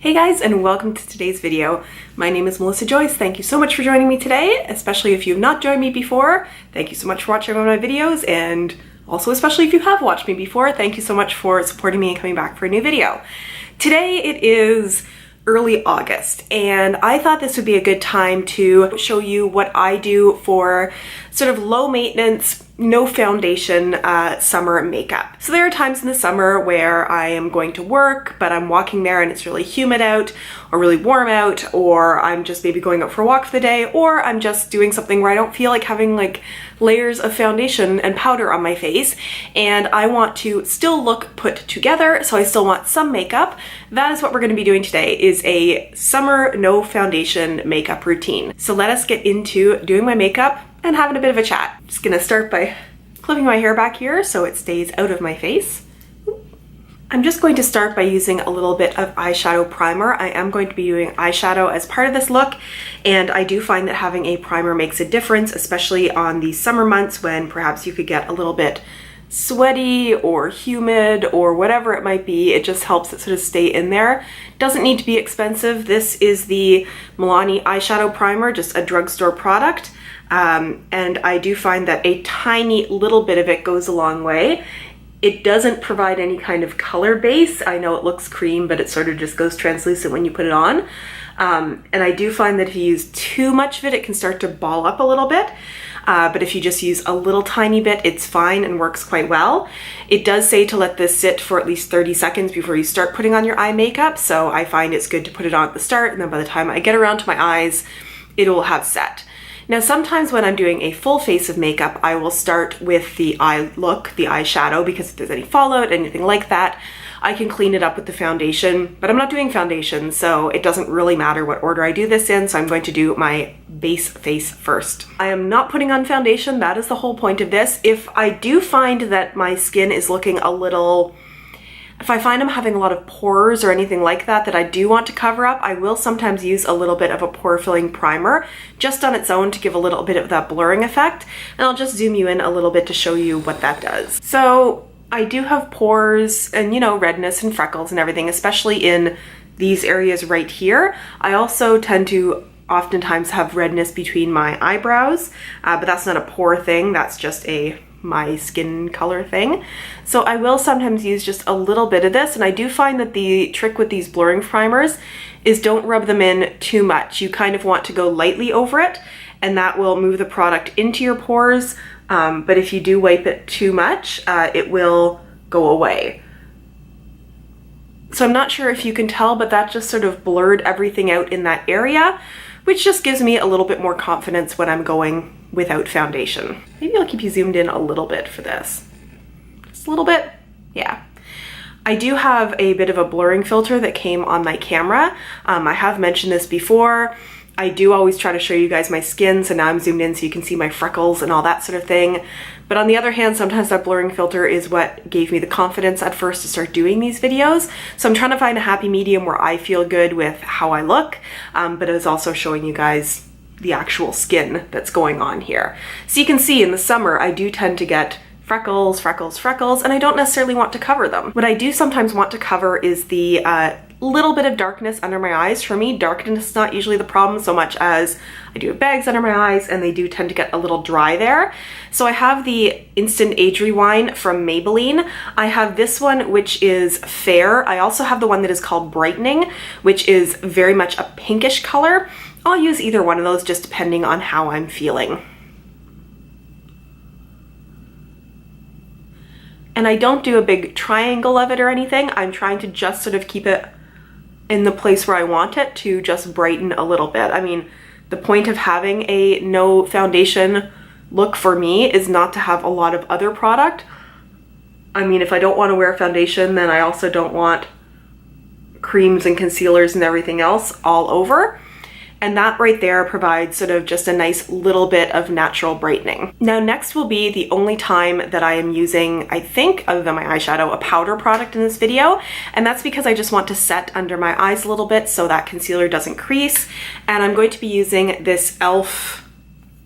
Hey guys, and welcome to today's video. My name is Melissa Joyce. Thank you so much for joining me today, especially if you've not joined me before. Thank you so much for watching one of my videos, and also especially if you have watched me before, thank you so much for supporting me and coming back for a new video. Today it is early August, and I thought this would be a good time to show you what I do for sort of low maintenance, no foundation summer makeup. So there are times in the summer where I am going to work, but I'm walking there and it's really humid out or really warm out, or I'm just maybe going out for a walk for the day, or I'm just doing something where I don't feel like having like layers of foundation and powder on my face, and I want to still look put together, so I still want some makeup. That is what we're going to be doing today, is a summer no foundation makeup routine. So let us get into doing my makeup and having a bit of a chat. I'm just gonna start by clipping my hair back here so it stays out of my face. I'm just going to start by using a little bit of eyeshadow primer. I am going to be doing eyeshadow as part of this look, and I do find that having a primer makes a difference, especially on the summer months when perhaps you could get a little bit sweaty or humid or whatever it might be. It just helps it sort of stay in there. Doesn't need to be expensive. This is the Milani eyeshadow primer, just a drugstore product. And I do find that a tiny little bit of it goes a long way. It doesn't provide any kind of color base. I know it looks cream, but it sort of just goes translucent when you put it on. And I do find that if you use too much of it, it can start to ball up a little bit. But if you just use a little tiny bit, it's fine and works quite well. It does say to let this sit for at least 30 seconds before you start putting on your eye makeup. So I find it's good to put it on at the start, and then by the time I get around to my eyes, it will have set. Now, sometimes when I'm doing a full face of makeup, I will start with the eye look, the eyeshadow, because if there's any fallout, anything like that, I can clean it up with the foundation, but I'm not doing foundation, so it doesn't really matter what order I do this in, so I'm going to do my base face first. I am not putting on foundation. That is the whole point of this. If I do find that my skin is looking a little, if I find I'm having a lot of pores or anything like that that I do want to cover up, I will sometimes use a little bit of a pore filling primer just on its own to give a little bit of that blurring effect. And I'll just zoom you in a little bit to show you what that does. So I do have pores and, you know, redness and freckles and everything, especially in these areas right here. I also tend to oftentimes have redness between my eyebrows, but that's not a pore thing. That's just my skin color thing. So I will sometimes use just a little bit of this, and I do find that the trick with these blurring primers is don't rub them in too much. You kind of want to go lightly over it, and that will move the product into your pores, but if you do wipe it too much, it will go away. So I'm not sure if you can tell, but that just sort of blurred everything out in that area, which just gives me a little bit more confidence when I'm going without foundation. Maybe I'll keep you zoomed in a little bit for this. Just a little bit, yeah. I do have a bit of a blurring filter that came on my camera. I have mentioned this before. I do always try to show you guys my skin, so now I'm zoomed in so you can see my freckles and all that sort of thing. But on the other hand, sometimes that blurring filter is what gave me the confidence at first to start doing these videos. So I'm trying to find a happy medium where I feel good with how I look, but it is also showing you guys the actual skin that's going on here. So you can see in the summer, I do tend to get freckles, and I don't necessarily want to cover them. What I do sometimes want to cover is the little bit of darkness under my eyes. For me, darkness is not usually the problem so much as I do have bags under my eyes and they do tend to get a little dry there. So I have the Instant Age Rewind from Maybelline. I have this one, which is fair. I also have the one that is called Brightening, which is very much a pinkish color. I'll use either one of those just depending on how I'm feeling. And I don't do a big triangle of it or anything. I'm trying to just sort of keep it in the place where I want it to just brighten a little bit. I mean, the point of having a no foundation look for me is not to have a lot of other product. I mean, if I don't want to wear foundation, then I also don't want creams and concealers and everything else all over. And that right there provides sort of just a nice little bit of natural brightening. Now next will be the only time that I am using, I think, other than my eyeshadow, a powder product in this video. And that's because I just want to set under my eyes a little bit so that concealer doesn't crease. And I'm going to be using this e.l.f.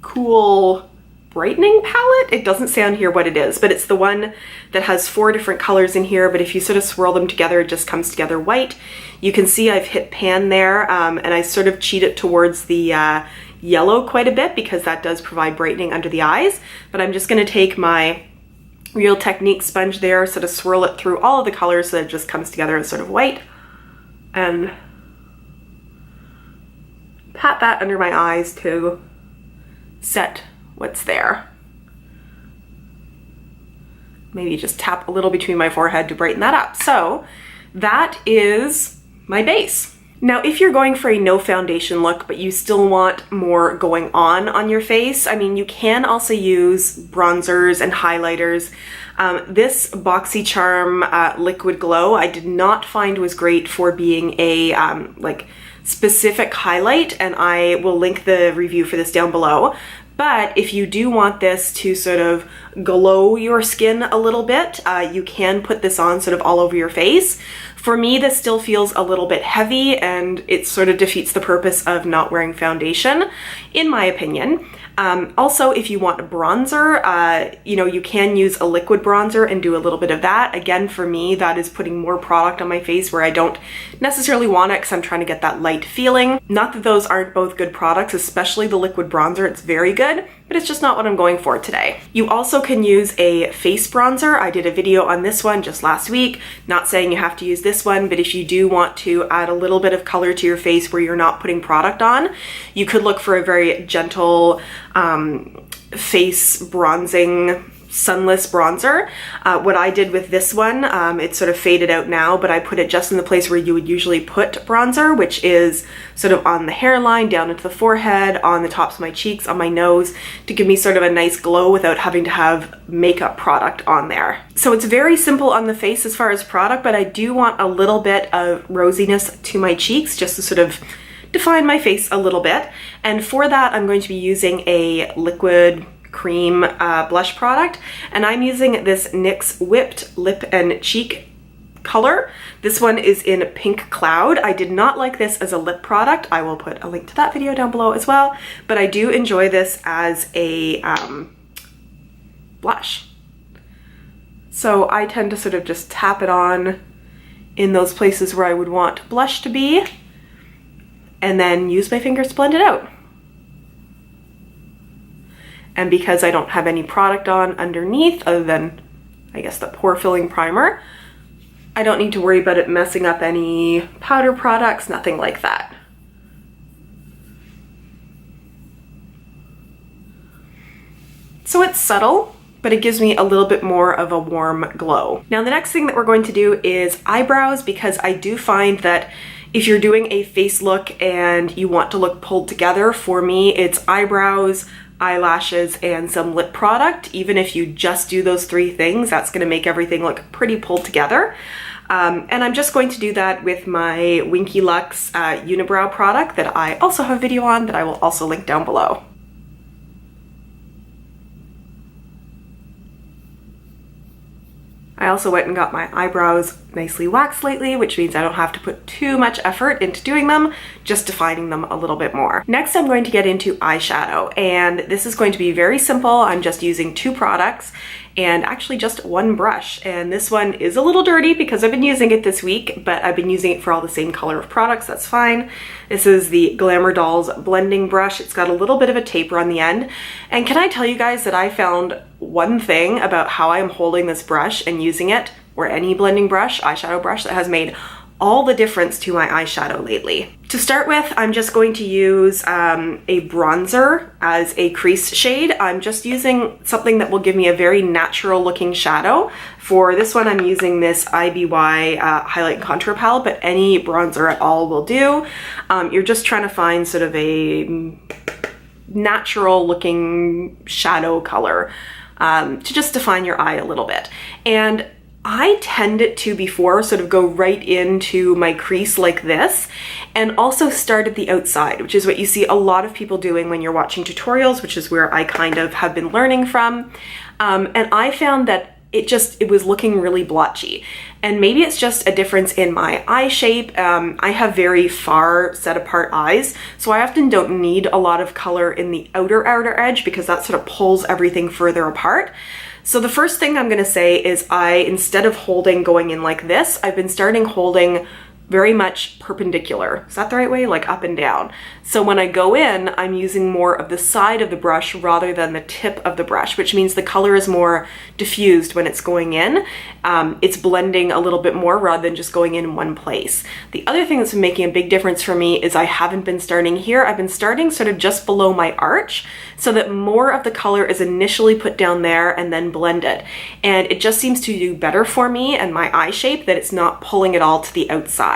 Cool brightening palette. It doesn't say on here what it is, but it's the one that has 4 different colors in here, but if you sort of swirl them together, it just comes together white. You can see I've hit pan there, and I sort of cheat it towards the yellow quite a bit because that does provide brightening under the eyes. But I'm just gonna take my Real Technique sponge there, sort of swirl it through all of the colors so that it just comes together as sort of white, and pat that under my eyes to set what's there. Maybe just tap a little between my forehead to brighten that up. So that is my base. Now, if you're going for a no foundation look, but you still want more going on your face, I mean, you can also use bronzers and highlighters. This BoxyCharm Liquid Glow, I did not find was great for being a like specific highlight, and I will link the review for this down below. But if you do want this to sort of glow your skin a little bit, you can put this on sort of all over your face. For me, this still feels a little bit heavy, and it sort of defeats the purpose of not wearing foundation, in my opinion. Also, if you want a bronzer, you know, you can use a liquid bronzer and do a little bit of that. Again, for me, that is putting more product on my face where I don't necessarily want it because I'm trying to get that light feeling. Not that those aren't both good products, especially the liquid bronzer, it's very good, but it's just not what I'm going for today. You also can use a face bronzer. I did a video on this one just last week, not saying you have to use this one, but if you do want to add a little bit of color to your face where you're not putting product on, you could look for a very gentle face bronzing sunless bronzer. What I did with this one, it's sort of faded out now, but I put it just in the place where you would usually put bronzer, which is sort of on the hairline, down into the forehead, on the tops of my cheeks, on my nose, to give me sort of a nice glow without having to have makeup product on there. So it's very simple on the face as far as product, but I do want a little bit of rosiness to my cheeks just to sort of define my face a little bit. And for that, I'm going to be using a liquid cream blush product, and I'm using this NYX Whipped Lip and Cheek color. This one is in Pink Cloud. I did not like this as a lip product. I will put a link to that video down below as well, but I do enjoy this as a blush. So I tend to sort of just tap it on in those places where I would want blush to be, and then use my fingers to blend it out. And because I don't have any product on underneath other than, I guess, the pore filling primer, I don't need to worry about it messing up any powder products, nothing like that. So it's subtle, but it gives me a little bit more of a warm glow. Now the next thing that we're going to do is eyebrows, because I do find that if you're doing a face look and you want to look pulled together, for me it's eyebrows, eyelashes, and some lip product. Even if you just do those 3 things, that's going to make everything look pretty pulled together. And I'm just going to do that with my Winky Lux unibrow product that I also have a video on that I will also link down below. I also went and got my eyebrows nicely waxed lately, which means I don't have to put too much effort into doing them, just defining them a little bit more. Next, I'm going to get into eyeshadow, and this is going to be very simple. I'm just using 2 products and actually just 1 brush. And this one is a little dirty because I've been using it this week, but I've been using it for all the same color of products, that's fine. This is the Glamour Dolls blending brush. It's got a little bit of a taper on the end. And can I tell you guys that I found one thing about how I'm holding this brush and using it, or any blending brush, eyeshadow brush, that has made all the difference to my eyeshadow lately. To start with, I'm just going to use a bronzer as a crease shade. I'm just using something that will give me a very natural looking shadow. For this one, I'm using this IBY highlight and contour palette, but any bronzer at all will do. You're just trying to find sort of a natural looking shadow color to just define your eye a little bit. And I tend it to, before, sort of go right into my crease like this, and also start at the outside, which is what you see a lot of people doing when you're watching tutorials, which is where I kind of have been learning from. And I found that it was looking really blotchy. And maybe it's just a difference in my eye shape. I have very far set apart eyes, so I often don't need a lot of color in the outer edge because that sort of pulls everything further apart. So the first thing I'm gonna say is instead of going in like this, I've been starting holding very much perpendicular. Is that the right way? Like up and down. So when I go in, I'm using more of the side of the brush rather than the tip of the brush, which means the color is more diffused when it's going in. It's blending a little bit more rather than just going in one place. The other thing that's been making a big difference for me is I haven't been starting here. I've been starting sort of just below my arch so that more of the color is initially put down there and then blended. And it just seems to do better for me and my eye shape that it's not pulling it all to the outside.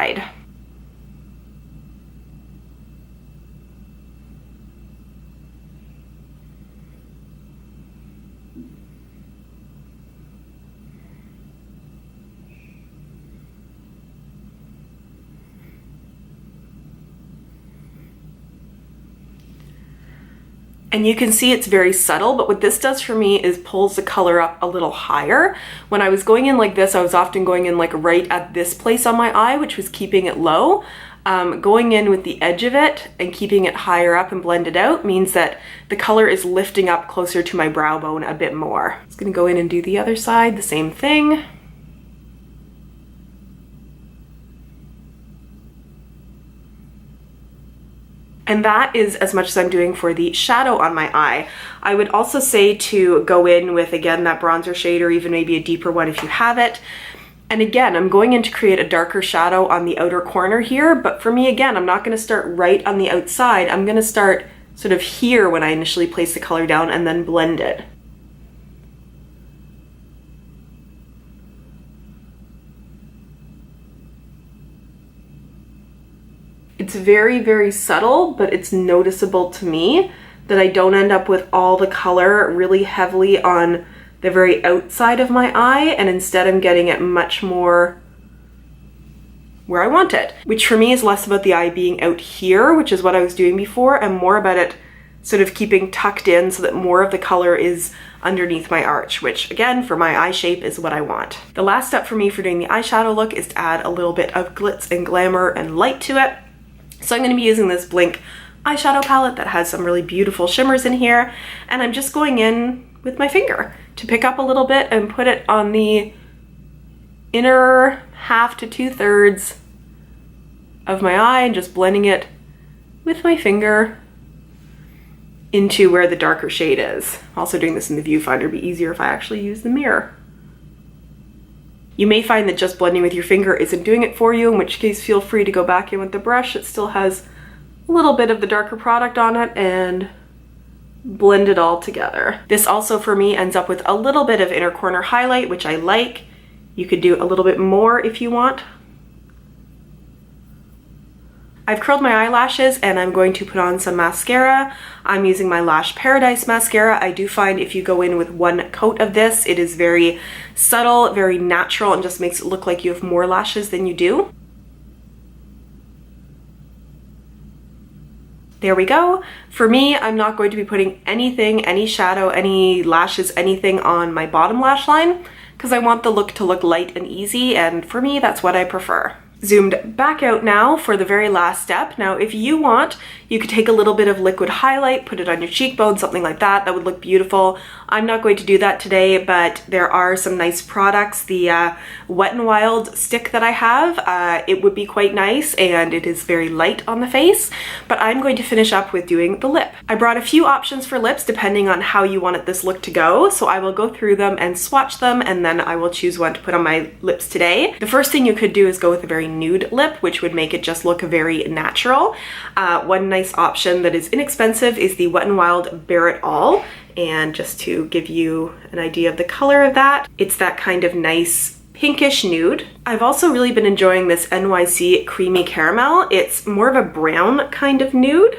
And you can see it's very subtle, but what this does for me is pulls the color up a little higher. When I was going in like this, I was often going in like right at this place on my eye, which was keeping it low. Going in with the edge of it and keeping it higher up and blended out means that the color is lifting up closer to my brow bone a bit more. I'm just gonna go in and do the other side, the same thing. And that is as much as I'm doing for the shadow on my eye. I would also say to go in with, again, that bronzer shade or even maybe a deeper one if you have it. And again, I'm going in to create a darker shadow on the outer corner here, but for me, again, I'm not gonna start right on the outside. I'm gonna start sort of here when I initially place the color down and then blend it. It's very, very subtle, but it's noticeable to me that I don't end up with all the color really heavily on the very outside of my eye, and instead I'm getting it much more where I want it, which for me is less about the eye being out here, which is what I was doing before, and more about it sort of keeping tucked in so that more of the color is underneath my arch, which again, for my eye shape is what I want. The last step for me for doing the eyeshadow look is to add a little bit of glitz and glamour and light to it. So I'm going to be using this Blink eyeshadow palette that has some really beautiful shimmers in here, and I'm just going in with my finger to pick up a little bit and put it on the inner half to 2/3 of my eye and just blending it with my finger into where the darker shade is. I'm also doing this in the viewfinder. It'd be easier if I actually use the mirror. You may find that just blending with your finger isn't doing it for you, in which case feel free to go back in with the brush. It still has a little bit of the darker product on it and blend it all together. This also for me ends up with a little bit of inner corner highlight, which I like. You could do a little bit more if you want. I've curled my eyelashes and I'm going to put on some mascara. I'm using my Lash Paradise mascara. I do find if you go in with one coat of this, it is very subtle, very natural, and just makes it look like you have more lashes than you do. There we go. For me, I'm not going to be putting anything, any shadow, any lashes, anything on my bottom lash line because I want the look to look light and easy, and for me, that's what I prefer. Zoomed back out now for the very last step. Now, if you want, you could take a little bit of liquid highlight, put it on your cheekbone, something like that. That would look beautiful. I'm not going to do that today, but there are some nice products. The Wet n Wild stick that I have, it would be quite nice, and it is very light on the face, but I'm going to finish up with doing the lip. I brought a few options for lips depending on how you wanted this look to go, so I will go through them and swatch them, and then I will choose one to put on my lips today. The first thing you could do is go with a very nude lip, which would make it just look very natural. One nice option that is inexpensive is the Wet n Wild Bare It All, and just to give you an idea of the color of that, it's that kind of nice pinkish nude. I've also really been enjoying this NYC Creamy Caramel. It's more of a brown kind of nude.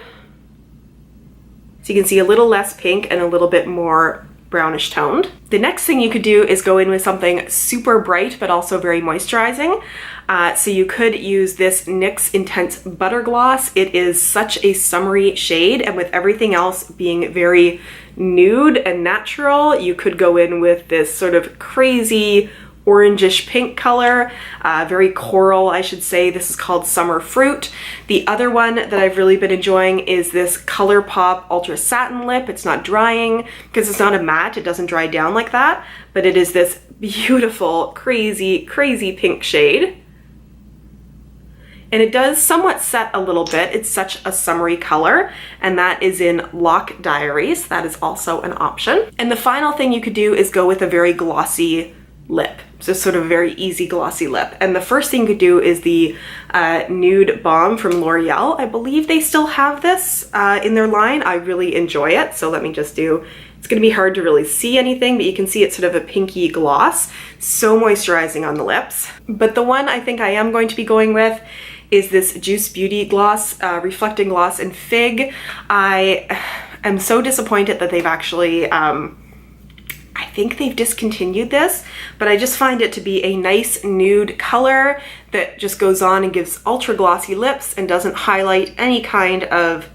So you can see a little less pink and a little bit more brownish toned. The next thing you could do is go in with something super bright but also very moisturizing. So you could use this NYX Intense Butter Gloss. It is such a summery shade, and with everything else being very nude and natural, you could go in with this sort of crazy orangish pink color, very coral, I should say. This is called Summer Fruit. The other one that I've really been enjoying is this ColourPop Ultra Satin Lip. It's not drying because it's not a matte, it doesn't dry down like that, but it is this beautiful, crazy, crazy pink shade. And it does somewhat set a little bit. It's such a summery color, and that is in Lock Diaries. That is also an option. And the final thing you could do is go with a very glossy lip. So sort of a very easy glossy lip. And the first thing you could do is the Nude Balm from L'Oreal. I believe they still have this in their line. I really enjoy it. So let me just do, it's gonna be hard to really see anything, but you can see it's sort of a pinky gloss. So moisturizing on the lips. But the one I think I am going to be going with is this Juice Beauty gloss, Reflecting Gloss in Fig. I am so disappointed that they've actually, I think they've discontinued this, but I just find it to be a nice nude color that just goes on and gives ultra glossy lips and doesn't highlight any kind of,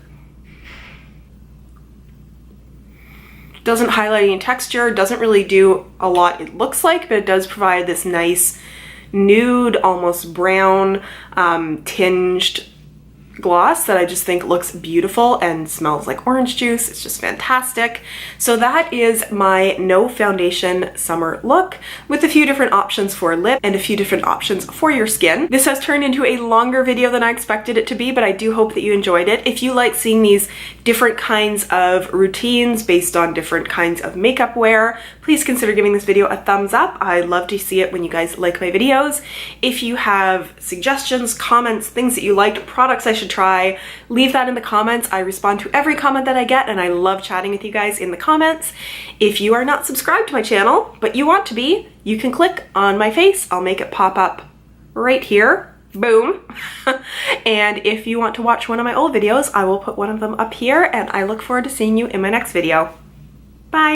doesn't highlight any texture, doesn't really do a lot it looks like, but it does provide this nice nude, almost brown, tinged gloss that I just think looks beautiful and smells like orange juice. It's just fantastic. So that is my no foundation summer look with a few different options for lip and a few different options for your skin. This has turned into a longer video than I expected it to be, but I do hope that you enjoyed it. If you like seeing these different kinds of routines based on different kinds of makeup wear, please consider giving this video a thumbs up. I love to see it when you guys like my videos. If you have suggestions, comments, things that you liked, products I should try, leave that in the comments. I respond to every comment that I get, and I love chatting with you guys in the comments. If you are not subscribed to my channel, but you want to be, you can click on my face. I'll make it pop up right here. Boom. And if you want to watch one of my old videos, I will put one of them up here, and I look forward to seeing you in my next video.